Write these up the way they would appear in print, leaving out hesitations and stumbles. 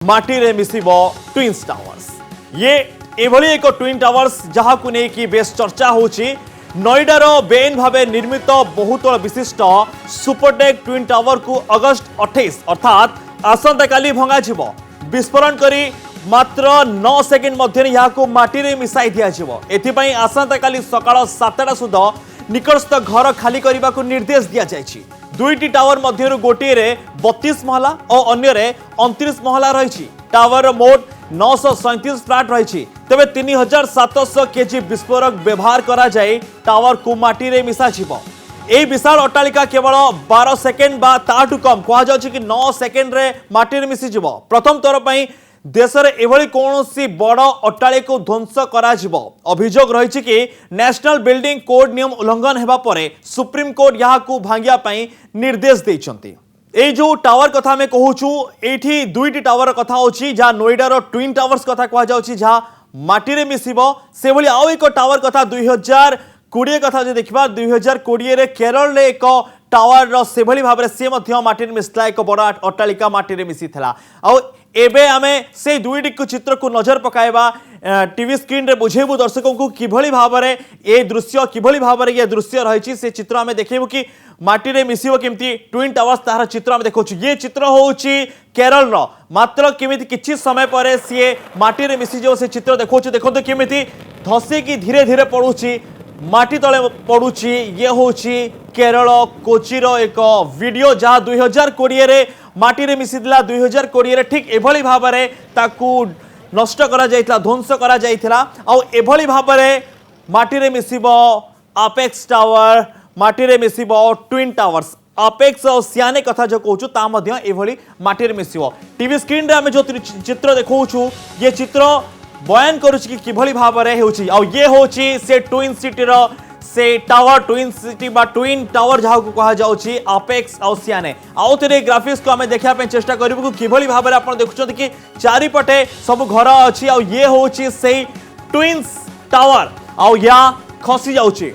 माटी रे मिसिबो twins towers. ये एभली एक ट्विन टावर्स जहाँ को लेकिन बेस चर्चा होची। नोएडार बेआईन भावे निर्मित बहुतल विशिष्ट सुपरटेक ट्विन टावर को अगस्त 28 अर्थात आसंता काली भंगा जिवो। विस्फोरण करी मात्र 9 सेकेंड मध्य यहाँ माटी रे मिसाई दिया जिवो। एथिपाई आसंता काली सकाळ 7टा सुधा निकटस्थ घर खाली करने को निर्देश दिया जायछि। दुईटी टावर मध्य गोटे रे 32 महला और अन्य रे 29 महला रही। टावर मोट 937 फ्लैट रही। तेबे 3700 केजी विस्फोरक व्यवहार करा जाए टावर को माटी रे मिसा छिबो। एही विशाल अट्टालिका केवल 12 सेकेंड बा ताठू कम कहा जाउछि कि 9 सेकेंड रे माटी रे मिसी जिवो। प्रथम तौर पई देश रे एभली कोनोसी बड़ अट्टालिका ध्वंस करा जिवो। अभियोग रही कि नेशनल बिल्डिंग कोड नियम उल्लंघन हेबा परे सुप्रीम कोर्ट यहाँ को भांगिया पई निर्देश दैछंती। ए जो टावर कथा में कहूछु एठी दुईटी टावर कथा होछि जहाँ नोएडार ट्विन टावर्स कथा कहा जाउछि जहाँ माटी रे मिसिबो। से भली आउ एक टावर कथा 2020 कथा जो देखिबा 2020 रे केरल रे एक टावर से भली भाबरे से मध्य माटी रे मिसला एक बड़ अट्टालिका माटी रे मिसिथला। आउ एबे आमे से दुईटी को चित्र को नजर पकाइबा टीवी स्क्रीन रे बुझेबु दर्शकों को किभली भाबरे ए दृश्य किभली भाबरे ये दृश्य रहिछि। से चित्र आमे देखिबु कि माटी रे मिसिबो केमती ट्विन टावर्स तार चित्र आमे देखौछु। ये चित्र होउछि केरल रो मात्र केमिति किछि समय परे से माटी रे मिसि जो से चित्र देखौछु। देखंतु केमिति धसी की धीरे धीरे पडुछि माटी तले पडुछि। ये होउछि केरल कोचीर एक वीडियो जहाँ 2020 रे माटी रे मिसिदिला। 2020 रे ठीक एभली भाबरे ताकू नष्ट करा जायतिला ध्वंस करा जायतिला। आ एभली भाबरे माटी रे मिसिबो अपेक्स टावर माटी रे मिसिबो ट्विन टावर्स। अपेक्स और सियाने कथा जो कहूछु ता मध्य एभली माटी रे मिसिबो। टीवी स्क्रीन रे आमे जो चित्र देखौछु ये चित्र बयान करूछि कि किभली भाबरे हेउछि। आ ये होछि से ट्विन सिटी रो से टावर ट्विन सिटी बा ट्विन टावर जहाँ को कहा जाउछि अपेक्स और सियाने। आउ तेरे ग्राफिक्स को आमे देखा पे चेष्टा करिबु किभली भाबरे आपण देखुछथि कि चारिपटे सब घर अछि। आ ये होछि से ट्विन्स टावर आ या खसी जाउछि।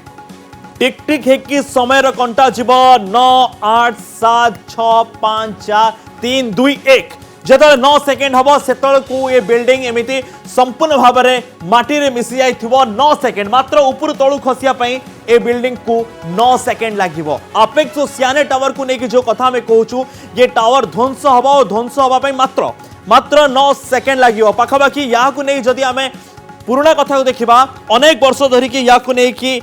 टिक टिक है कि समय कंटा जीव 9 8 7 6 5 4 3 2 1 जतले 9 सेकेंड हबो सेतल को ये बिल्डिंग एमिति संपूर्ण भाव में माटी रे मिसी जाइथिबो। 9 सेकेंड मात्र ऊपर तळु खसिया पई ए बिल्डिंग को 9 सेकेंड लागिबो। अपेक्स सियाने टावर को नेकी जो कथा में कहूछु ये टावर ध्वंस हबो ध्वंस हबा पई मात्र 9 सेकेंड लागिबो। पाखापाखि या को नै जदि आमे पुराना कथा को देखिबा अनेक वर्ष धरि कि या को नै कि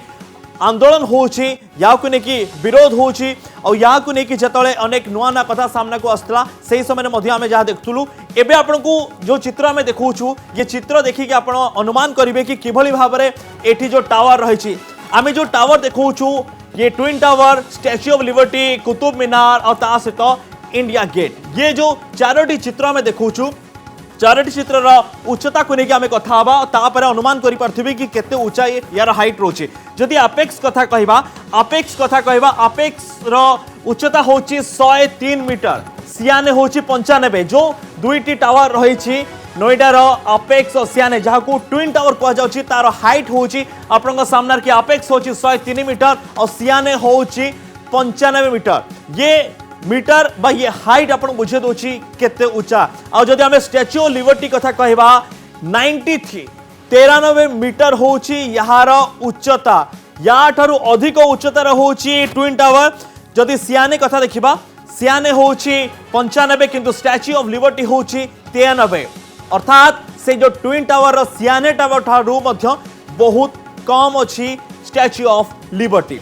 आंदोलन होउछि या को नेकी विरोध होउछि और या को नेकी जतले अनेक नुआ ना कथा सामना को आस्तला सही समय मध्य आमे जहाँ देखुलु। एबे आपण को जो चित्र आमे देखौछु ये चित्र देखि कि आपण अनुमान करिवे कि किभली भाबरे एठी जो टावर रहिछि। आमे जो टावर देखौछु ये twin tower statue of liberty Qutub Minar और ता सहित इंडिया गेट। ये जो चारोटी चित्र आमे देखौछु चारोटी चित्र उच्चता को लेकिन आम कथा तापर अनुमान करें कि केते ऊंचा यार हाइट रोचे। जदि अपेक्स कथा कहबा अपेक्स रो उच्चता होची 103 मीटर सियाने होची 95। जो दुईटी टावर रही नोएडार अपेक्स और सियाने जहाँ को ट्विन टावर कह जाउछि तार हाइट होची आपन सामने कि अपेक्स होची 103 मीटर और सियाने होची 95 मीटर। ये मीटर बा ये हाइट आपण बुझे दोछि केते ऊंचा। आ जदि हमें स्टैच्यू ऑफ लिबर्टी कथा कहबा 93 मीटर होछि यार उच्चता। या ठारू अधिक उच्चता होछि ट्विन टावर। जदि सियाने कथा देखिबा सियाने होछि 95 किंतु स्टैच्यू ऑफ लिबर्टी होछि 93। अर्थात से जो ट्विन टावर सियाने टावर ठारू मध्य बहुत कम अछि स्टैच्यू ऑफ लिबर्टी।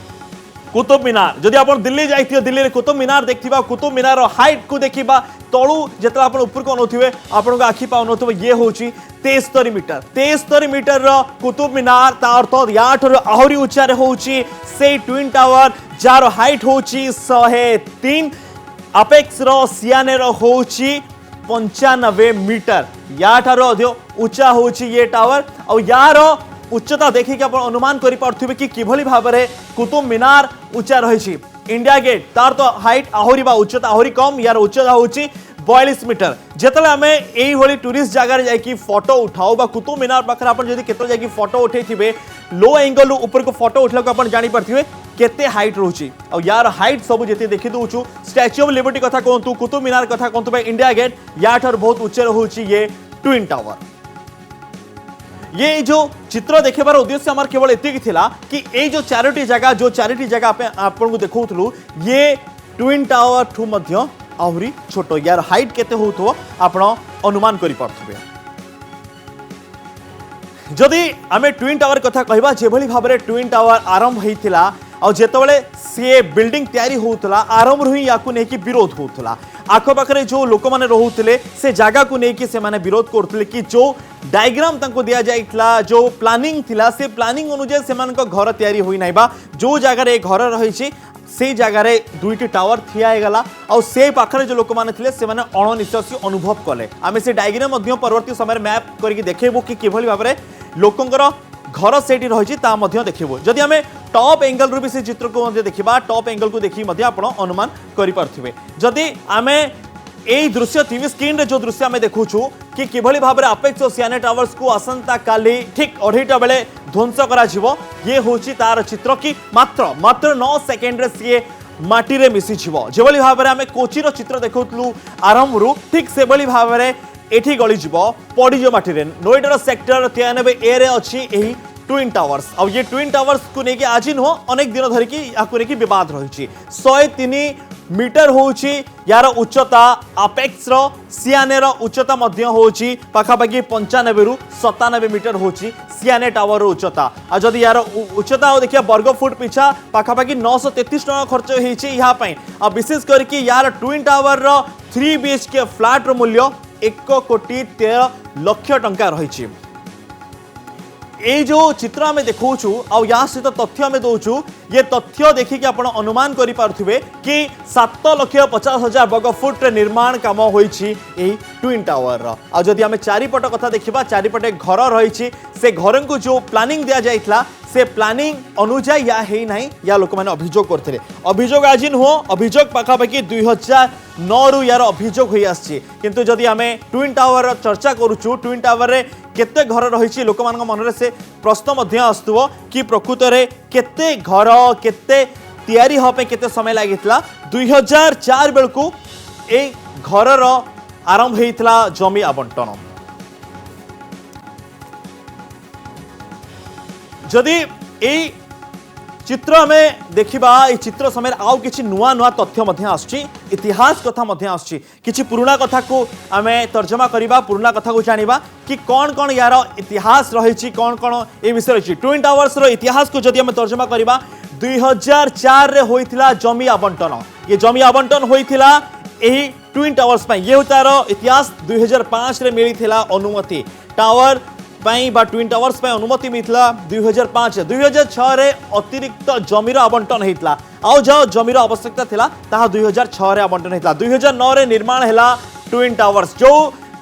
कुतुब मीनार जदि आप दिल्ली जाइए दिल्ली रे कुतुब मीनार देखिबा कुतुब मीनार हाइट को देखिबा तळु जेतला आपण ऊपर को अनुथिबे आपण आखि पाउनथबे ये होची 73 मीटर रो कुतुब मीनार ता अर्थ या ठर आहुरी ऊंचा रे होची से ट्विन टावर जार हाइट होची 103। अपेक्स रो सियाने रो होची 95 मीटर या ठर अधिक ऊंचा होची ये टावर। और यार उच्चता देखिए आप अनुमान करें कि किभली भाव में कुतुब मीनार उच्चा रही। इंडिया गेट तार तो हाइट आहुरी बा उच्चता आहुरी कम यार उच्चता होची 42 मीटर। जितेबाला आम यही टूरिस्ट जगार जाकि फोटो उठाओ बा कुतुब मीनार पाखे आप जब केत जाकि फोटो उठे लो एंगल ऊपर को फोटो उठा को जापारे केते हाइट रोची और यार हाइट सब जेते देखि दउछु स्टैच्यू ऑफ लिबर्टी कथा कहतु कुतुब मीनार कथा कहतु बा इंडिया गेट याठर बहुत उच्च होची ये ट्विन टावर। ये जो चित्र देखेबार उद्देश्य हमार केवल एतिक थिला कि ए जो चारोटी जगह आपन को देखौथलु ये ट्विन टावर ठू मध्य आहुरी छोटो यार हाइट केते होथो आपण अनुमान करि परथबे। जदि आमे ट्विन टावर कथा कहबा जेभली भाबरे ट्विन टावर आरंभ हेतिला और जेतबेले से बिल्डिंग तैयारी होउतला आरंभ रही याकू नेकी विरोध होउतला आखो पाखरे जो लोक माने रहुतले से जागा को नेकी से माने विरोध करथले कि जो डायग्राम तंको दिया जाइतला जो प्लानिंग थिला से प्लानिंग अनुसार से मानको घर तैयारी होई नाइबा जो जागा रे घर रहिछि से जगार दुईटी टावर ठिया गला और से पाखरे जो लोक माने थिले से माने अणनिश्वासी अनुभव कले आमे से डायग्राम मध्य परवर्ती समय मैप करके देखेबो कि किभली भाबरे लोकंकर घर सेठी रहिछि ता मध्य देखिबो। जदि आमे टॉप एंगल रु भी से चित्र को मध्य देखिबा टॉप एंगल को देखि मध्य आपण अनुमान करि पारथिबे। जदि आमे एई दृश्य टीवी स्क्रीन रे जो दृश्य आमे देखुछु कि किभली भाबरे अपेक्स ओशियाने टावर्स को आसंता काली ठीक 2:30 बेले ध्वंस करा जिवो ये होछि तार चित्र कि मात्र 9 सेकेंड रे से माटी रे मिसी जिवो। जेभली भाबरे आमे कोची रो चित्र देखौतलु आरंभ रु ठीक से भली भाबरे एठी गली जीव पड़ी जो माटी रे नोएडा सेक्टर 93 ए रे अछि एही ट्विन टावर्स और ये ट्विन टावर्स को लेके आज नुह अनेक दिन धरिकी याकू लेके विवाद रही 103 मीटर होउछि यार उच्चता अपेक्स रो सियाने रो उच्चता मध्य होउछि पाखापाखि 95 रु 97 मीटर होउछि सियाने टावर रो उच्चता आ जदि यार उच्चता देखिया वर्ग फुट पिछा पाखापाखि 933 टका खर्च होइछि यहाँ पई आ विशेष करके यार ट्विन टावर रो 3 BHK फ्लैट रो मूल्य 1,13,00,000 टंका रही। ये जो चित्र आम देखु आ या सहित तथ्य आम दौचु ये तथ्य देखिक आप अनुमान करें कि 7,50,000 वर्ग फुट निर्माण कम होती ट्विन टावर आदि आम चारिपट कथा देखा चारिपटे घर रही से घर को जो प्लानिंग दि जाइए से प्लानिंग अनुजाई या है ना या लोक मैंने अभियोग करते अभियोग आज नुह अभियोग पाखापाखि 2009 रु यार अभियोग हो आसु जदि आम ट्विन टावर चर्चा करुचु ट्विन टावर रे केते घर रही लोक मान मन से प्रश्न आसुव कि प्रकृत में केते घर केते तैयारी होपे केते समय लगी 2004 बेलू ए घर आरंभ होता जमी आवंटन जदि ए चित्र आम देखा चित्र समय आउ कि नुआ नुआ तथ्य आसुची इतिहास कथा आसुची किछि पुराना कथा को आम तर्जमा करवा पुराना कथा को जानिबा कि कौन कौन यार इतिहास रही कौन कौन ए विषय रही ट्विन टावर्स रो इतिहास को जदि आम तर्जमा करवा 2004 रे होइथिला जमी आवंटन ये जमी आवंटन होइथिला एही ट्विन टावर्स पई ये तार इतिहास 2005 रे मिलिथिला अनुमति टावर बा ट्विन टावर्स पे अनुमति मिलता 2005 2006 रे अतिरिक्त जमीर आवंटन होता आउ जो जमीर आवश्यकता थिला ताहा 2006 रे आवंटन होता 2009 रे निर्माण हैला ट्विन टावर्स जो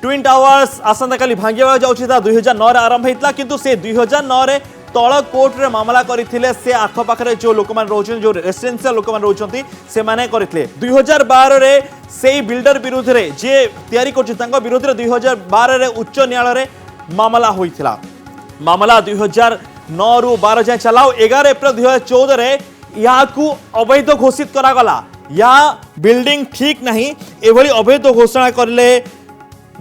ट्विन टावर्स आसंता काली भांगिया जाउछि 2009 रे आरंभ होता किंतु से 2009 रे तल कोर्ट रे मामला करथिले से आख पाखरे जो लोक मान रहउछन जो रेसिडेंशियल लोक मान रहउछंती से माने करथिले 2012 रे सेही बिल्डर विरुद्ध रे जे तयारी करछि तांको विरुद्ध रे 2012 रे उच्च न्यायालय रे मामला होइथिला मामला 2009 रु 12 जाए चलाओ 11 अप्रैल 2014 रे याकू अवैध घोषित करा गला या बिल्डिंग ठीक नहीं एभली अवैध घोषणा करले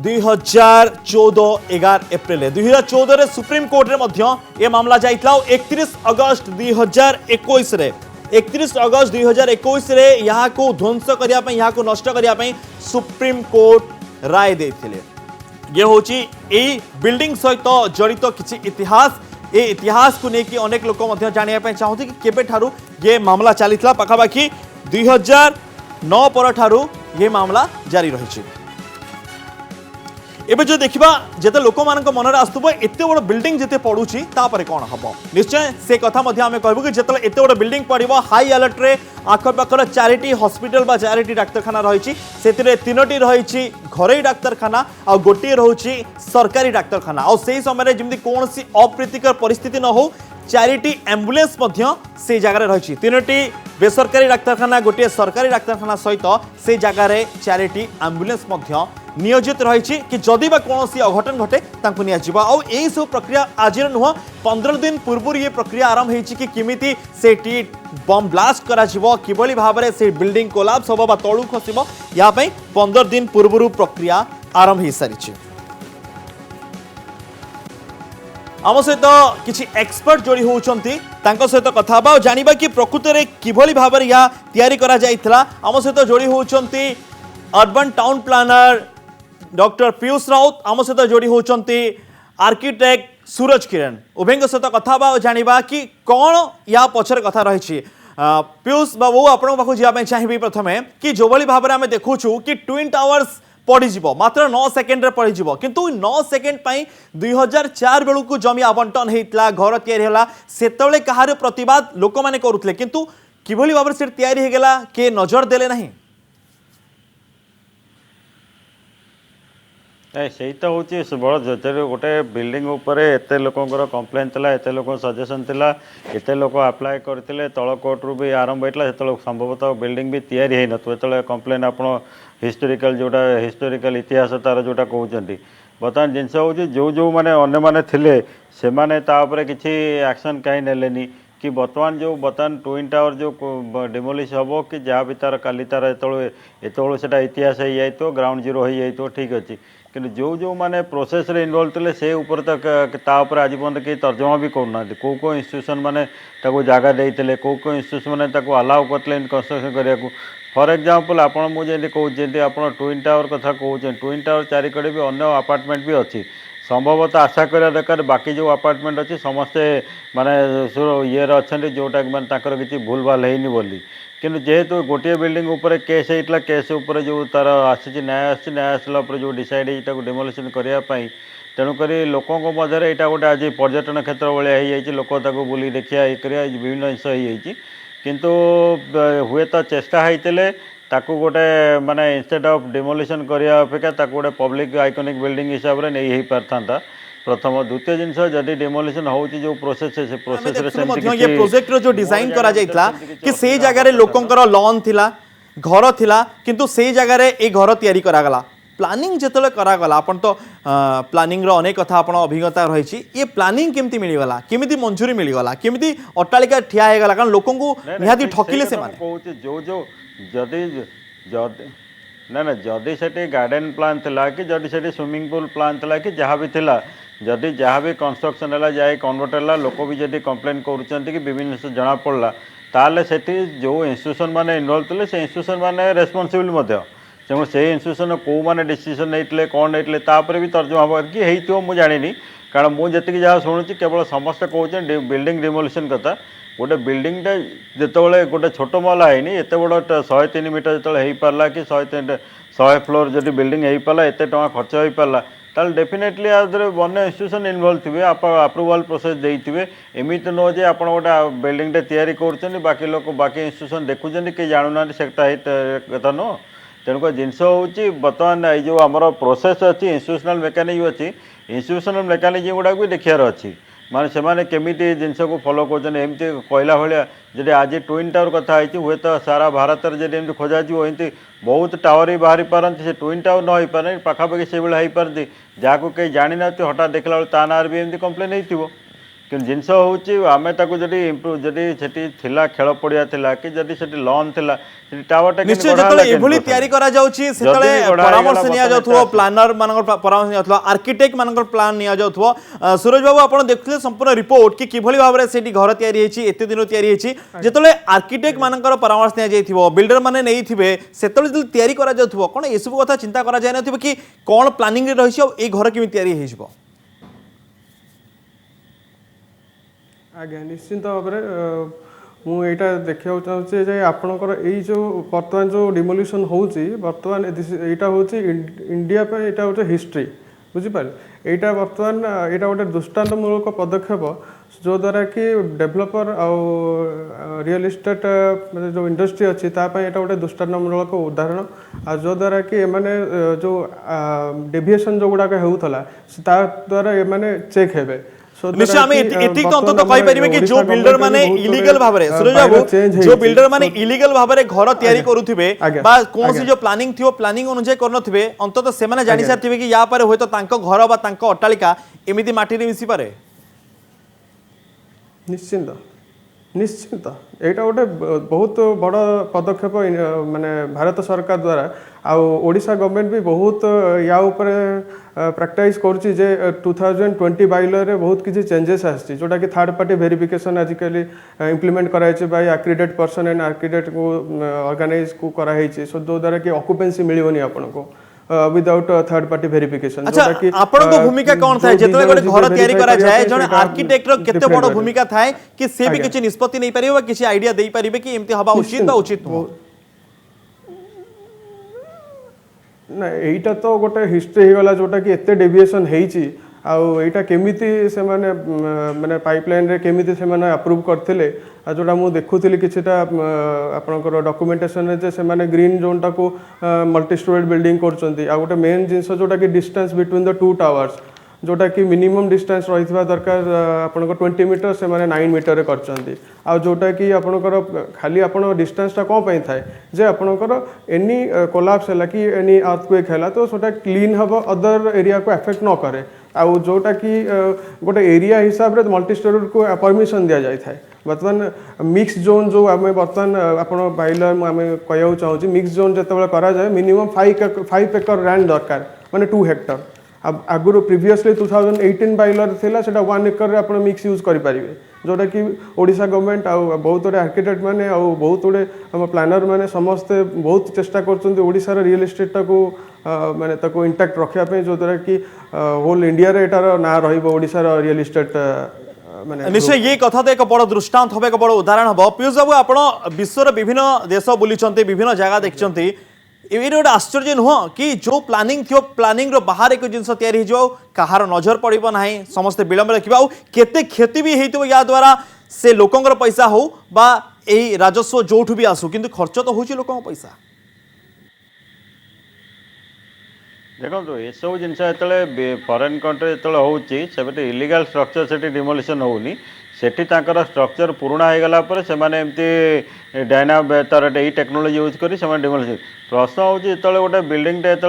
2014 11 अप्रैल 2014 रे सुप्रीम कोर्ट रे मध्य ए मामला जाइतला 31 अगस्त 2021 रे 31 अगस्त 2021 रे यहाँ को ध्वंस करिया पई यहाँ को नष्ट करिया पई सुप्रीम कोर्ट राय देथिले ये होची ए बिल्डिंग सहित जड़ित किसी इतिहास ए इतिहास को लेकिन अनेक लोक जाना चाहते कि केबे ठारू ये मामला चली पाखापाखि 2009 पर ठारू ये मामला जारी रही एबे जो देखा जिते लोक मान मन में आसुव एत बड़ बिल्डिंग जिते पड़ुची तापर कौन हम निश्चय से कथा आम कहूँ कि जिते एत बड़ बिल्डिंग पड़ो हाई अलर्ट रे आखपाखर 4टी हॉस्पिटल बा 4टी डाक्तखाना रही से 3टी रही घरोई डाक्तखाना आ गोटे रोचे सरकारी डाक्तखाना आ से समय जमी कौन सी अप्रीतिकर परिस्थिति न हो 4टी एम्बुलेंस से जगह रही 3टी बेसरकारी डाक्तखाना गोटे सरकारी डाक्तखाना सहित से जगह 4टी एम्बुलेंस नियोजित रही कि जदि बा कौन अघटन घटे तांको निया जिवो आ एई सब प्रक्रिया आज नुह 15 दिन पूर्व ये प्रक्रिया आरंभ होईछि कि किमिति सेटी बम ब्लास्ट करा जिवो किबली भाबरे से बिल्डिंग कोलाप्स होबो बा तळु खसिबो या पई 15 दिन पूर्व प्रक्रिया आरंभ हो सारी। आम सहित किसी एक्सपर्ट जोड़ी होती सहित कथा जानिबा कि प्रकृत में किभली भाव या तैयारी करा जाइथिला। आम सहित जोड़ी होती urban town planner doctor Piyush Raut, आम सहित जोड़ी होती आर्किटेक्ट सूरज किरण। उभय सहित कथा जानिबा कि कौन या पछर कथा रही। पीयूष बाबू आपण पाखु जावाई चाहिए प्रथमे कि जो भाव में आम देखु कि ट्विन टावर्स पड़ीज मात्र 9 सेकेंड पड़ीज किंतु 9 सेकेंड 2004 बेलू को जमी आवंटन होता घर या से कहार प्रतिवाद लोक मैंने करुले किंतु किभली भाव से तैयारी होगा किए नजर देले नहीं। से तो हूँ बड़ गोटे बिल्डिंग उपर एत लोकर कम्प्लेन था एत लोक सजेसन था एत लोक आप्लाय करते तल कोर्ट रू भी आरंभ होता से संभवतः बिल्डिंग भी तैयारी हो न कम्प्लेन आप हिस्टोरिकल जोटा हिस्टोरिकल इतिहास तार जोटा कहते बर्तमान जिनस हूँ जो जो मैंने अन्य मैंने थे से किसी एक्शन कहीं नेलेनी कि बर्तमान ट्विन टावर जो डिमोलिश हम कि जहाँ भी तार काली तार एत से इतिहास हो जाए ग्राउंड जीरो हो जाए ठीक अच्छे कि जो जो मैंने प्रोसेस रे इन्वॉल्व थे से ऊपर तक आज पर्यटन कहीं तर्जमा भी करना कौ इंस्टीट्यूशन मैंने जगह देते कौ इंस्टीट्यूशन मैंने अलाउ करते कंस्ट्रक्शन करने को फॉर एग्जांपल आपड़ मुझे कहते आप ट्विन टावर कथा कहते ट्विन टावर चारिकड़े भी अन्य अपार्टमेंट भी अच्छी संभवतः आशा करा दरकार बाकी जो अपार्टमेंट अच्छी समस्ते माने ये अच्छा जोटा मैंने किसी भूल भाल है बोली किंतु जेहेतु गोटे बिल्डिंग उपर केस होता केस उपर जो तार आसी न्याय आसला जो डिसाइड हो डिमोलिशन करने तेणुक लोकों मध्य यहाँ गोटे आज पर्यटन क्षेत्र भाया हो लोक बुली देखा ये विभिन्न जिनस किंतु हुए तो चेष्टा होते ताकू गोटे माने इंस्टेड ऑफ डिमोलिशन करिया अपेक्षा गोटे पब्लिक आइकॉनिक बिल्डिंग हिसाब से नहीं हो पारता प्रथम द्वितीय जिनस जदि डिमोलिशन होची जो प्रोसेस है से प्रोसेस रे सेमति ये प्रोजेक्ट रो जो डिजाइन करा जाइतला कि से जगह रे लोकंकर लॉन थिला घर थिला किंतु से जगह रे ए घर तयारी करा गला प्लानिंग जेतले करा गला अपन तो प्लानिंग रो अनेक कथा अपन अभिज्ञता रही ये प्लानिंग केमती मिली गला केमिति मंजूरी मिली गला केमिति अट्टालिका ठिया हे गला कारण लोकन को निहाती ठकिले से माने कहूचे जो जो जदि जदि ना ना जदि सेठी गार्डन प्लान थिला कि जदि सेठी स्विमिंग पूल प्लान थिला कि जहाँ भी थिला जदि जहाँ भी कंस्ट्रक्शन है जाए कन्वर्ट है लोक भी जब कम्प्लेन कर विभिन्न जना पड़ा ताले सेठी जो इंस्टीट्यूशन माने इन्वॉल्व थे से इंस्टीट्यूशन माने रेस्पॉन्सिबल तेणु से इंस्टीट्यूशन कौ मैंने डिसीजन नहीं कौन नहीं तापर भी तर्जमा हो मुझे जानी कारण मुझे जहाँ शुणुची केवल समस्ते कहते बिल्डिंग डिमोलिशन कथा गोटे बिल्डिंगटे जिते गोटे छोट महला है एत बड़ 103 मीटर जो हो पारा कि 100 फ्लोर जब बिल्डिंग हो पारा एत टाँग खर्च हो पारा ताल डेफिनेटली अन्य इंस्टीट्यूशन इन्वॉल्व थे अप्रूवाल प्रोसेस देते एमती नुह जे आप गोटे बिल्डिंगटे तैयारी कर बाकी लोग बाकी इंस्टीट्यूशन देखुं कि जानूना से कथा नुह तेणुक जिनस हूँ बर्तमान जो आमर प्रोसेस अच्छी इंस्टीट्यूशनल मेकानिज्म अच्छी इंस्टीट्यूशनल मेकानिज्म गुड़ा भी देखार अच्छी माने से केमिति जिनस को फॉलो करमती कहला भाया जब आज ट्विन टावर कथा हुए तो सारा भारत में जब खोजा एमती बहुत टावर ही बाहरी पारती से ट्विन टावर न हो पारे पाखापाखि से भाई हो पारती जहाँ को कहीं जानी ना हठात देखला ता ना भी एमती कम्प्लेन हो कि जिनस हूँ आम जदि इम्प्रूव जदि थिला खेल पड़िया थिला कि जदि सेठी लॉन थिला टावर निश्चय जतले एभली तयारी करा जाउची सेतले परामर्श निया जाउथो प्लानर मानकर परामर्श निया जाउथो आर्किटेक्ट मानकर प्लान निया जाउथो सूरज बाबू आपण देखले संपूर्ण रिपोर्ट कि किभली भाबरे सेठी घर तयारी हेची एते दिन तयारी हेची जतले आर्किटेक्ट मानकर परामर्श निया जाइथिबो बिल्डर माने नै थिबे सेतले जतले तयारी करा जाउथबो कोन ए सब कथा चिंता करा जाय नथिबो कि कोन प्लानिंग रे रहिछि आ ए घर केमि तयारी हेजिबो आज्ञा निश्चिंत भाव मुझे देखा चाहिए आपणकर यही जो बर्तमान जो डिमोलिशन होची बर्तमान यहाँ हूँ इंडिया यहाँ गोटे हिस्ट्री बुझीपारे यहाँ बर्तमान यहाँ गोटे दृष्टान्तमूलक पदक्षेप जो द्वारा कि डेभलपर आउ रियल इस्टेट जो इंडस्ट्री अच्छी यहाँ गोटे दृष्टान्तमूलक उदाहरण आ जो द्वारा कि मैंने जो डेविएशन जो गुड़ाक होता द्वारा ये चेक हे निश्चय आम एतिक तो अंत कहि परिबे कि जो बिल्डर माने इलीगल भाबरे सूरज बाबू जो बिल्डर माने इलीगल भाबरे घर तयारी करूथिबे बा कोनसी जो प्लानिंग थियो प्लानिंग अनुसार करनथिबे अंत से माने जानि सारथिबे कि या पारे होय तो तांको घर बा तांको अट्टालिका एमिति माटी रे मिसी पारे निश्चिंत निश्चिंत एटा गोटे बहुत बड़ पदक्षेप माने भारत सरकार द्वारा ओडिशा गवर्नमेंट भी बहुत या ऊपर प्रैक्टिस करुच्ची जे 2020 बाइलर रे बहुत किसी चेंजेस आछि जोटा कि थर्ड पार्टी वेरिफिकेशन आजिकली इम्प्लीमेंट कराई by accredited person and accredited को ऑर्गेनाइज को कराई सो जो द्वारा कि ऑक्युपेंसी मिलिवनी आपन को विदाउट थर्ड पार्टी वेरिफिकेशन अच्छा आपन को भूमिका कोन थाए जेतले गोटे घर तयारी करा जाय जने आर्किटेक्ट रो केते बड़ भूमिका थाए कि से भी किछि निष्पत्ति नै परिबो किछि आइडिया देई परिबे कि एमति हबा उचित बा उचित ना एटा तो गोटे हिस्ट्री गला जोटा कि एते डेविएशन हेइची आईटा केमिति से माने माने पाइपलाइन रे केमिति से माने अप्रूव करथिले जोटा मु देखुथिली किछटा आपनकर डॉक्यूमेंटेशन रे जे से माने ग्रीन जोनटा को मल्टी स्टोरेड बिल्डिंग करचंती आ गोटे मेन जिंस जोटा कि distance between the two towers जोटा कि मिनिमम डिस्टेंस रही दरकार आपनकर 20 मीटर से माने 9 मीटर रे करचंती आ जोटा कि आपनकर खाली आपन डिस्टेंसटा को पई थाए जे आपनकर एनी कोलैप्स हला कि एनी अर्थक्वेक हला तो सोटा क्लीन हबो अदर एरिया को अफेक्ट न करे आ जोटा कि गोटे एरिया हिसाब रे मल्टी स्टोरेड को परमिशन दिया जाय थाए बर्तमान मिक्स जोन जो आम बर्तमान आपन बाइलर आम कहया चाहूँ मिक्स जोन जिते करा जाए मिनिमम 5 एकर लैंड दरकार माने 2 हेक्टर अब आगुरी प्रीवियसली 2018 बाइलर थिला सेटा 1 एकर रे आपण मिक्स यूज करि परिबे जोटा कि ओडिशा गवर्नमेंट आ बहुत गुड़े आर्किटेक्ट माने आ बहुत गुड़े हम प्लानर माने समस्ते बहुत चेष्टा करछन्ते ओडिशा रे रियल एस्टेट को माने ताको इंटैक्ट रखिया पे जो द्वारा कि होल इंडिया रे एटार ना रहिबो ओडिशा रे रियल एस्टेट निश्चय ये कथा तो एक बड़ दृष्टांत हम एक बड़ उदाहरण हम पीयूष बाबू आप विश्वर विभिन्न देश बुली विभिन्न जगह देखते ये गोटे आश्चर्य नुह कि जो प्लानिंग थी प्लानिंग रो बाहर एक जिनस तैयारी हो कहार नजर पड़ो ना समस्ते विलंब देखा केते क्षति भी होइतो या द्वारा से लोकंर पैसा हो बा एही राजस्व जोठु भी आसू किंतु खर्च तो होची लोकंर पैसा देखो ये सब जिन जो फरेन कंट्री जो होते इलीगल स्ट्रक्चर से डिमोलिशन होनी सेठी तांकर स्ट्रक्चर पुराणा हो गला पर से माने एमती डायना तार यही टेक्नोलोजी यूज करी से डिमोलिशन प्रश्न हूँ जो गोटे बिल्डिंग एत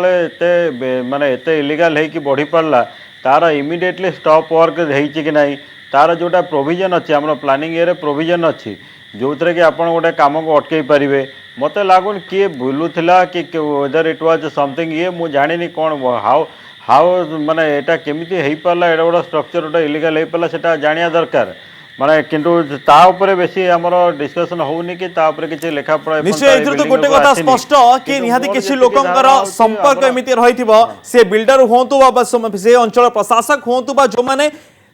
माने एत इलीगल हो बढ़ी पारा तार इमिडिएटली स्टॉप वर्क हो कि ना तार जोटा प्रोविजन अच्छी आम प्लानिंग ये प्रोविजन अच्छी जो थे कि आप गोटे कम को अटकई पारे मत लगुन किए बुलूला कि वेदर इट वाज समथिंग ये मुझे जानी कौन हाउ हाउ माने एटा केमिति हो पारा एटा गोटे स्ट्रक्चर गोटे इलीगल हो पारा से जानिया दरकार माने किंतु ता ऊपर बेसी हमर डिस्कशन होउनी कि ता ऊपर किछि लेखा पढ़ा निश्चय एथर तो गोटे कथा स्पष्ट कि निहाती किछि लोकंकर संपर्क एमिति रहिथिबो से बिल्डर होंतु बा से अंचल प्रशासक होंतु बा जो माने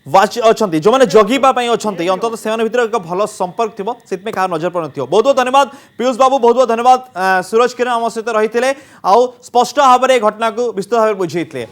वाच अच्छी जो मैंने जगीबा अच्छे अंत से भर एक भल संपर्क थी से कहा नजर पड़ बहुत बहुत धन्यवाद पीयूष बाबू बहुत बहुत धन्यवाद सूरज किरण आम सहित रही आउ स्पष्ट भाव में घटना को विस्तृत भाव बुझे।